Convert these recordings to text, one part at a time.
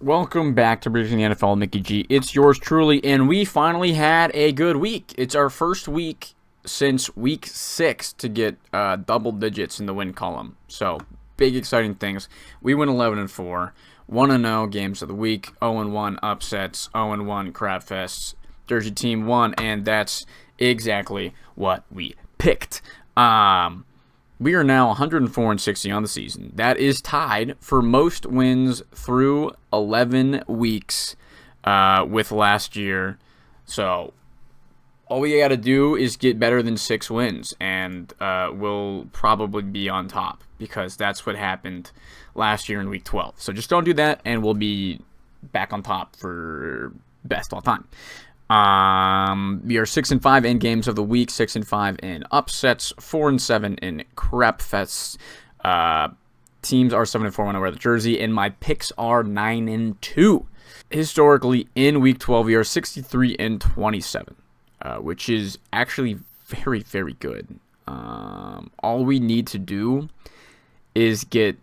Welcome back to PtNFLwMG. It's yours truly, and we finally had a good week. It's our first week since week 6 to get double digits in the win column. So, big exciting things. We went 11-4, 1-0 games of the week, 0-1 upsets, 0-1 crap fests. Jersey team won, and that's exactly what we picked. We are now 104-60 on the season. That is tied for most wins through 11 weeks with last year. So all we got to do is get better than 6 wins, and we'll probably be on top because that's what happened last year in week 12. So just don't do that, and we'll be back on top for best all time. We are 6-5 in games of the week, 6-5 in upsets, 4-7 in crap fests. Teams are 7-4 when I wear the jersey, and my picks are 9-2. Historically, in week 12, we are 63-27, which is actually very, very good. All we need to do is get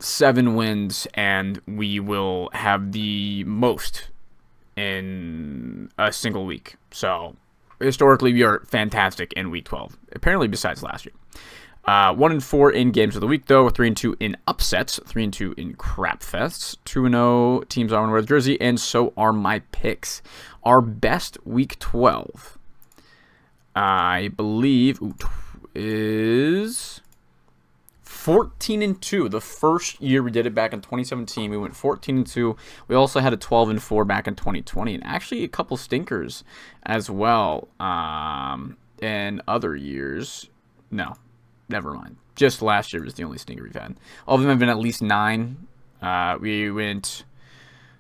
7 wins, and we will have the most in a single week. So historically, we are fantastic in week 12. Apparently, besides last year. 1-4 in games of the week, though. 3-2 in upsets. 3-2 in crap fests. 2-0 teams are on wear the jersey, and so are my picks. Our best week 12, I believe, is 14-2. The first year we did it back in 2017, we went 14-2. We also had a 12-4 back in 2020, and actually a couple stinkers as well. In other years, no, never mind. Just last year was the only stinker we've had. All of them have been at least 9. We went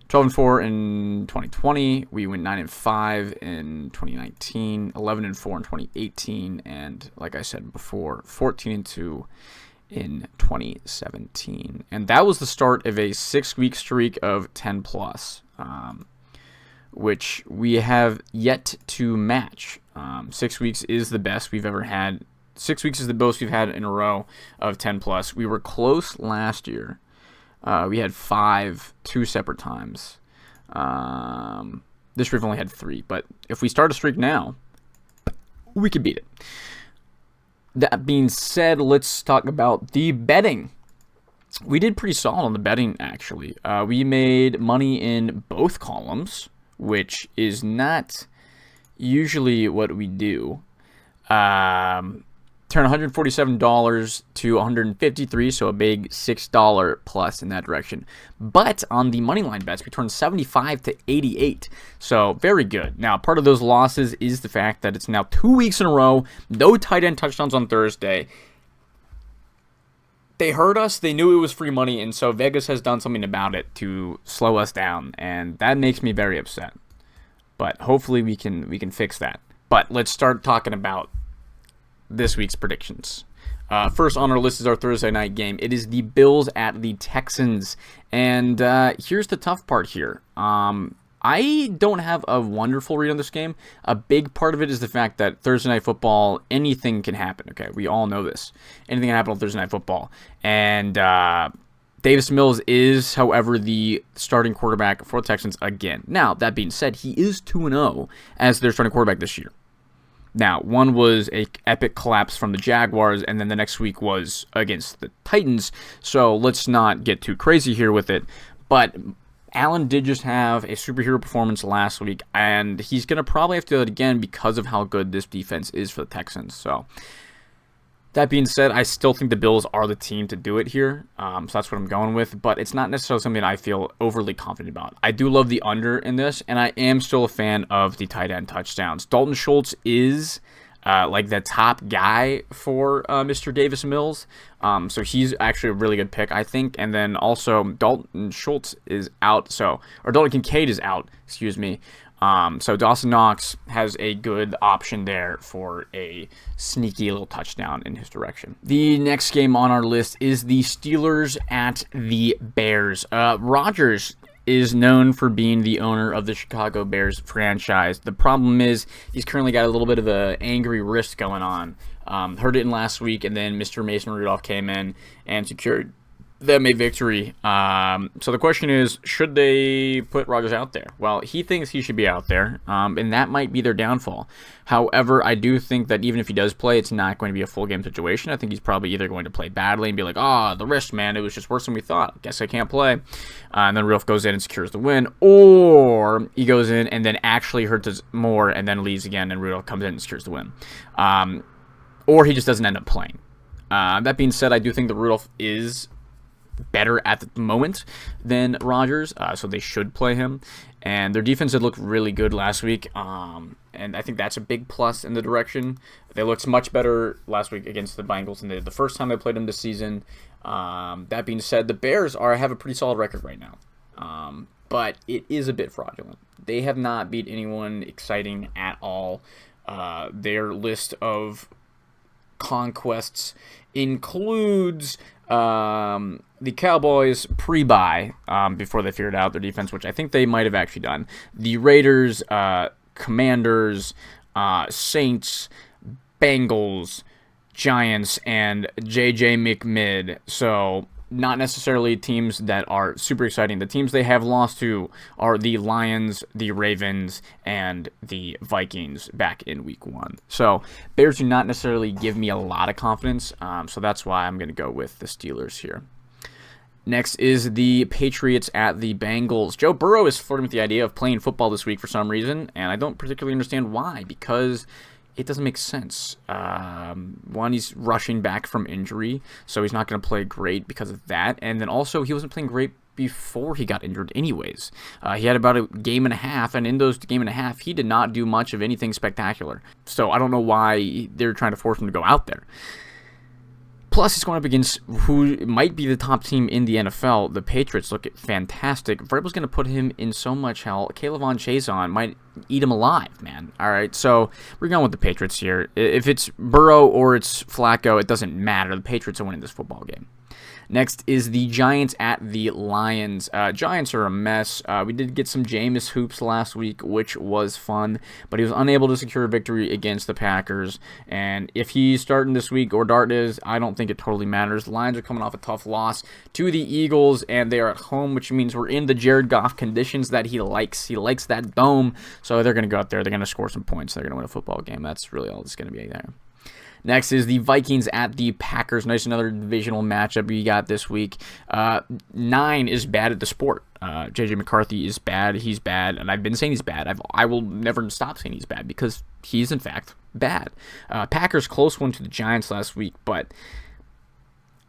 12-4 in 2020. We went 9-5 in 2019. 11-4 in 2018, and like I said before, 14-2. In 2017, and that was the start of a 6-week streak of 10+, which we have yet to match. 6 weeks is the best we've ever had. 6 weeks is the most we've had in a row of 10+. We were close last year. We had 5 2 separate times. This year we've only had 3, but if we start a streak now, we could beat it. That being said, let's talk about the betting. We did pretty solid on the betting, actually. We made money in both columns, which is not usually what we do. Turn $147 to $153, so a big $6 plus in that direction. But on the money line bets, we turned 75 to 88, so very good. Now, part of those losses is the fact that it's now 2 weeks in a row, no tight end touchdowns on Thursday. They heard us, they knew it was free money, and so Vegas has done something about it to slow us down, and that makes me very upset. But hopefully we can fix that. But let's start talking about this week's predictions. First on our list is our Thursday night game. It is the Bills at the Texans. And here's the tough part here. I don't have a wonderful read on this game. A big part of it is the fact that Thursday Night Football, anything can happen. Okay, we all know this. Anything can happen on Thursday Night Football. And Davis Mills is, however, the starting quarterback for the Texans again. Now, that being said, he is 2-0 as their starting quarterback this year. Now, one was an epic collapse from the Jaguars, and then the next week was against the Titans, so let's not get too crazy here with it. But Allen did just have a superhero performance last week, and he's going to probably have to do it again because of how good this defense is for the Texans. So, that being said, I still think the Bills are the team to do it here, so that's what I'm going with, but it's not necessarily something I feel overly confident about. I do love the under in this, and I am still a fan of the tight end touchdowns. Dalton Schultz is like the top guy for Mr. Davis Mills, so he's actually a really good pick, I think, and then also Dalton Schultz is out, or Dalton Kincaid is out, excuse me. So Dawson Knox has a good option there for a sneaky little touchdown in his direction. The next game on our list is the Steelers at the Bears. Rodgers is known for being the owner of the Chicago Bears franchise. The problem is he's currently got a little bit of an angry wrist going on. Heard it in last week, and then Mr. Mason Rudolph came in and secured them a victory. So the question is, should they put Rodgers out there? Well, he thinks he should be out there, and that might be their downfall. However, I do think that even if he does play, it's not going to be a full game situation. I think he's probably either going to play badly and be like, the wrist, man, it was just worse than we thought. Guess I can't play. And then Rudolph goes in and secures the win. Or he goes in and then actually hurts us more and then leaves again, and Rudolph comes in and secures the win. Or he just doesn't end up playing. That being said, I do think that Rudolph is better at the moment than Rodgers, so they should play him. And their defense had looked really good last week, and I think that's a big plus in the direction. They looked much better last week against the Bengals than they did the first time they played them this season. That being said, the Bears have a pretty solid record right now, but it is a bit fraudulent. They have not beat anyone exciting at all. Their list of conquests includes the Cowboys pre-bye before they figured out their defense, which I think they might have actually done. The Raiders, Commanders, Saints, Bengals, Giants, and JJ McMid. So not necessarily teams that are super exciting. The teams they have lost to are the Lions, the Ravens, and the Vikings back in week 1. So Bears do not necessarily give me a lot of confidence, so that's why I'm going to go with the Steelers here. Next is the Patriots at the Bengals. Joe Burrow is flirting with the idea of playing football this week for some reason, and I don't particularly understand why, because it doesn't make sense. One, he's rushing back from injury, so he's not going to play great because of that. And then also, he wasn't playing great before he got injured anyways. He had about a game and a half, and in those game and a half, he did not do much of anything spectacular. So I don't know why they're trying to force him to go out there. Plus, he's going up against who might be the top team in the NFL. The Patriots look fantastic. Vrabel's going to put him in so much hell. Kayvon Chason might eat him alive, man. All right, so we're going with the Patriots here. If it's Burrow or it's Flacco, it doesn't matter. The Patriots are winning this football game. Next is the Giants at the Lions. Giants are a mess. We did get some Jameis hoops last week, which was fun, but he was unable to secure a victory against the Packers. And if he's starting this week or Dart is, I don't think it totally matters. The Lions are coming off a tough loss to the Eagles, and they are at home, which means we're in the Jared Goff conditions that he likes. He likes that dome, so they're going to go out there. They're going to score some points. They're going to win a football game. That's really all that's going to be there. Next is the Vikings at the Packers. Nice, another divisional matchup we got this week. 9 is bad at the sport. J.J. McCarthy is bad. He's bad, and I've been saying he's bad. I will never stop saying he's bad because he's, in fact, bad. Packers close one to the Giants last week, but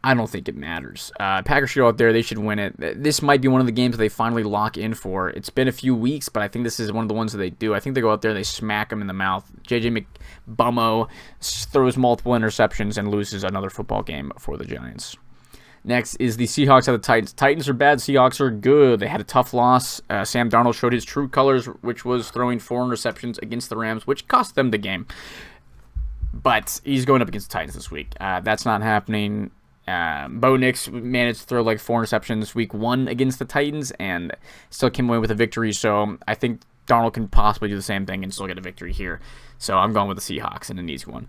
I don't think it matters. Packers should go out there. They should win it. This might be one of the games that they finally lock in for. It's been a few weeks, but I think this is one of the ones that they do. I think they go out there, they smack them in the mouth. J.J. McBummo throws multiple interceptions and loses another football game for the Giants. Next is the Seahawks at the Titans. Titans are bad. Seahawks are good. They had a tough loss. Sam Darnold showed his true colors, which was throwing 4 interceptions against the Rams, which cost them the game. But he's going up against the Titans this week. That's not happening. Bo Nix managed to throw like 4 interceptions week 1 against the Titans and still came away with a victory. So I think Darnold can possibly do the same thing and still get a victory here. So I'm going with the Seahawks in an easy one.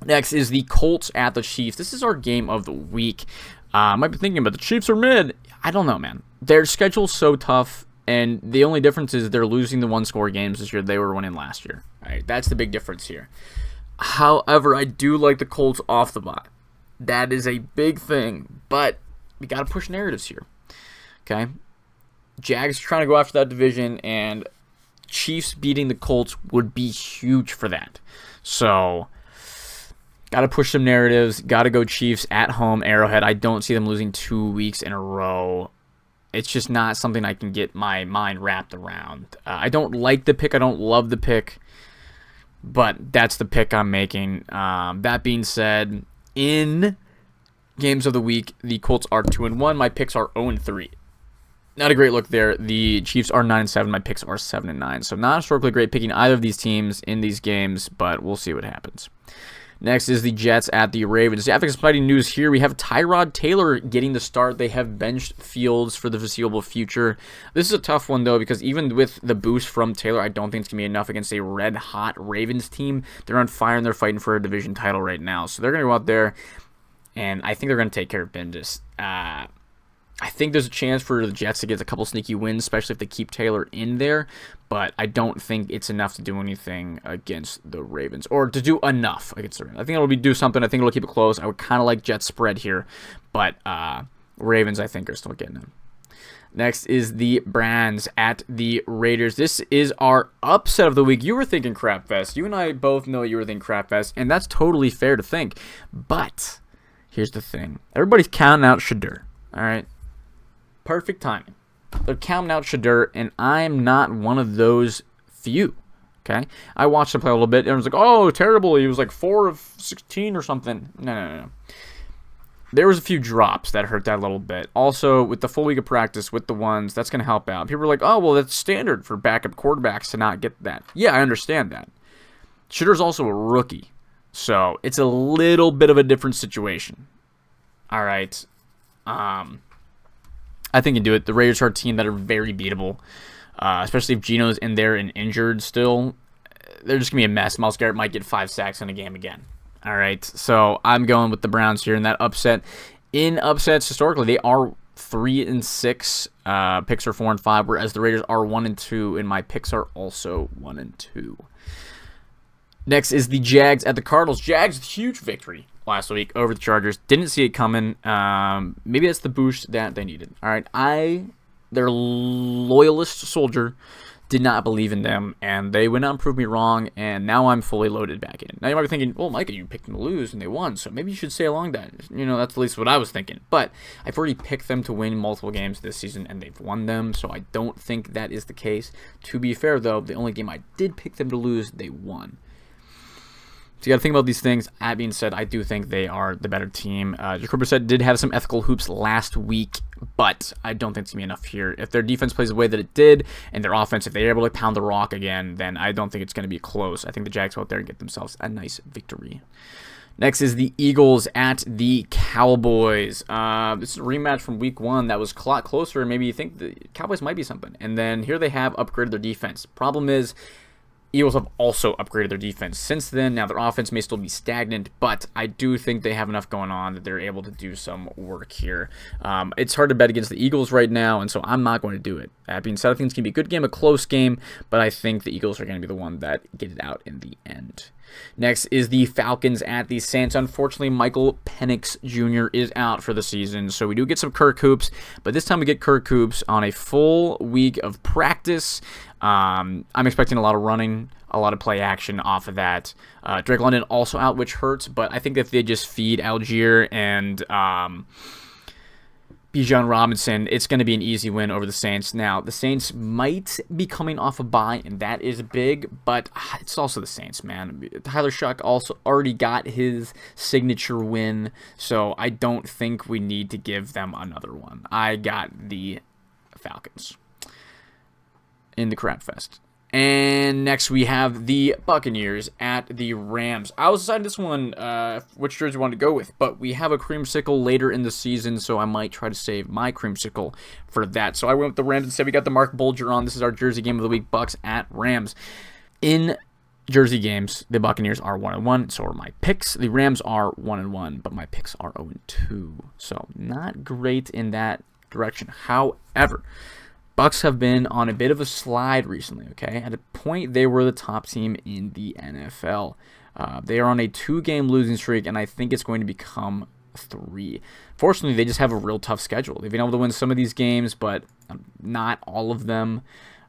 Next is the Colts at the Chiefs. This is our game of the week. I might be thinking, but the Chiefs are mid. I don't know, man. Their schedule's so tough, and the only difference is they're losing the 1-score games this year. They were winning last year. All right, that's the big difference here. However, I do like the Colts off the bye. That is a big thing, but we got to push narratives here. Okay? Jags trying to go after that division, and Chiefs beating the Colts would be huge for that. So, got to push some narratives. Got to go Chiefs at home, Arrowhead. I don't see them losing 2 weeks in a row. It's just not something I can get my mind wrapped around. I don't like the pick. I don't love the pick, but that's the pick I'm making. That being said, in games of the week, the Colts are 2-1. My picks are 0-3. Not a great look there. The Chiefs are 9-7. My picks are 7-9. So not historically great picking either of these teams in these games, but we'll see what happens. Next is the Jets at the Ravens. After exciting news here, we have Tyrod Taylor getting the start. They have benched Fields for the foreseeable future. This is a tough one, though, because even with the boost from Taylor, I don't think it's going to be enough against a red-hot Ravens team. They're on fire, and they're fighting for a division title right now. So they're going to go out there, and I think they're going to take care of business. I think there's a chance for the Jets to get a couple sneaky wins, especially if they keep Taylor in there. But I don't think it's enough to do anything against the Ravens, or to do enough against the Ravens. I think it'll do something. I think it'll keep it close. I would kind of like Jets spread here, but Ravens, I think, are still getting them. Next is the Browns at the Raiders. This is our upset of the week. You were thinking Crap Fest. You and I both know you were thinking Crap Fest, and that's totally fair to think. But here's the thing. Everybody's counting out Shadur, all right? Perfect timing. They're counting out Shadur, and I'm not one of those few, okay? I watched him play a little bit, and I was like, oh, terrible. He was like 4 of 16 or something. No. There was a few drops that hurt that a little bit. Also, with the full week of practice with the ones, that's going to help out. People are like, oh, well, that's standard for backup quarterbacks to not get that. Yeah, I understand that. Shitter's also a rookie, so it's a little bit of a different situation. All right. I think you can do it. The Raiders are a team that are very beatable, especially if Geno's in there and injured still. They're just going to be a mess. Myles Garrett might get 5 sacks in a game again. All right, so I'm going with the Browns here in that upset. In upsets, historically, they are 3-6. Picks are 4-5, whereas the Raiders are 1-2, and my picks are also 1-2. Next is the Jags at the Cardinals. Jags, huge victory last week over the Chargers. Didn't see it coming. Maybe that's the boost that they needed. All right, their loyalist soldier, did not believe in them, and they went out and proved me wrong, and now I'm fully loaded back in. Now you might be thinking, well, Micah, you picked them to lose, and they won, so maybe you should stay along that. That's at least what I was thinking. But I've already picked them to win multiple games this season, and they've won them, so I don't think that is the case. To be fair, though, the only game I did pick them to lose, they won. So you got to think about these things. That being said, I do think they are the better team. Jacoby said did have some ethical hoops last week, but I don't think it's going to be enough here. If their defense plays the way that it did, and their offense, if they're able to pound the rock again, then I don't think it's going to be close. I think the Jags go out there and get themselves a nice victory. Next is the Eagles at the Cowboys. This is a rematch from week 1 that was a lot closer, and maybe you think the Cowboys might be something. And then here they have upgraded their defense. Problem is, Eagles have also upgraded their defense since then. Now, their offense may still be stagnant, but I do think they have enough going on that they're able to do some work here. It's hard to bet against the Eagles right now, and so I'm not going to do it. That being said, I think it's going to be a good game, a close game, but I think the Eagles are going to be the one that get it out in the end. Next is the Falcons at the Saints. Unfortunately, Michael Penix Jr. is out for the season, so we do get some Kirk Hoops, but this time we get Kirk Hoops on a full week of practice. I'm expecting a lot of running, a lot of play action off of that. Drake London also out, which hurts, but I think if they just feed Algier and Bijan Robinson, it's going to be an easy win over the Saints. Now, the Saints might be coming off a bye, and that is big, but it's also the Saints, man. Tyler Shuck also already got his signature win, so I don't think we need to give them another one. I got the Falcons in the Crap Fest. And next we have the Buccaneers at the Rams. I was deciding this one, which jersey I wanted to go with, but we have a creamsicle later in the season, so I might try to save my creamsicle for that. So I went with the Rams instead. We got the Mark Bulger on. This is our jersey game of the week, Bucks at Rams. In jersey games, the Buccaneers are 1-1, so are my picks. The Rams are 1-1, but my picks are 0-2. So not great in that direction. However, Bucks have been on a bit of a slide recently, okay? At a point, they were the top team in the NFL. They are on a 2-game losing streak, and I think it's going to become 3. Fortunately, they just have a real tough schedule. They've been able to win some of these games, but not all of them.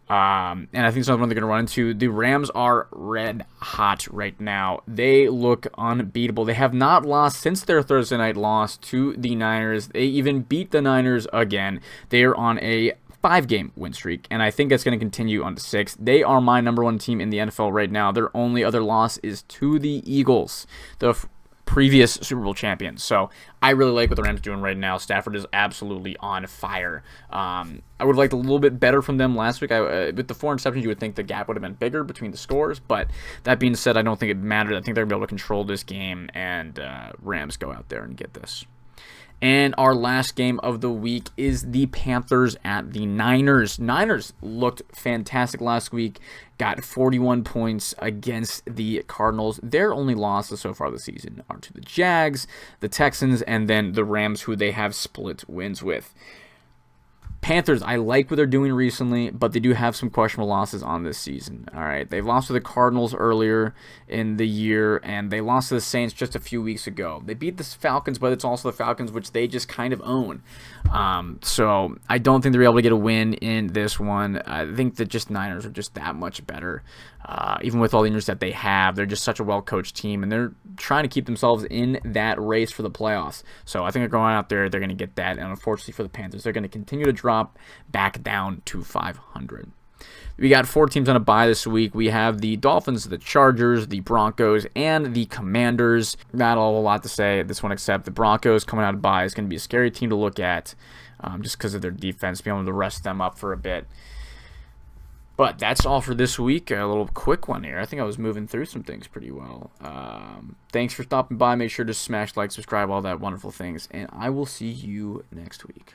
And I think it's another one they're going to run into. The Rams are red hot right now. They look unbeatable. They have not lost since their Thursday night loss to the Niners. They even beat the Niners again. They are on a 5-game win streak, and I think that's going to continue on to 6. They are my number 1 team in the NFL right now. Their only other loss is to the Eagles, the previous Super Bowl champions. So I really like what the Rams are doing right now. Stafford is absolutely on fire. I would have liked a little bit better from them last week. With the 4 interceptions, you would think the gap would have been bigger between the scores, but that being said, I don't think it mattered. I think they're going to be able to control this game, and Rams go out there and get this. And our last game of the week is the Panthers at the Niners. Niners looked fantastic last week, got 41 points against the Cardinals. Their only losses so far this season are to the Jags, the Texans, and then the Rams, who they have split wins with. Panthers, I like what they're doing recently, but they do have some questionable losses on this season. All right, they lost to the Cardinals earlier in the year, and they lost to the Saints just a few weeks ago. They beat the Falcons, but it's also the Falcons, which they just kind of own. So I don't think they're able to get a win in this one. I think that just Niners are just that much better. Even with all the injuries that they have, they're just such a well-coached team, and they're trying to keep themselves in that race for the playoffs. So I think they're going out there, they're going to get that, and unfortunately for the Panthers, they're going to continue to drop back down to 500. We got 4 teams on a bye this week. We have the Dolphins, the Chargers, the Broncos, and the Commanders. Not a whole lot to say at this one, except the Broncos coming out of bye is going to be a scary team to look at just because of their defense, being able to rest them up for a bit. But that's all for this week. A little quick one here. I think I was moving through some things pretty well. Thanks for stopping by. Make sure to smash like, subscribe, all that wonderful things. And I will see you next week.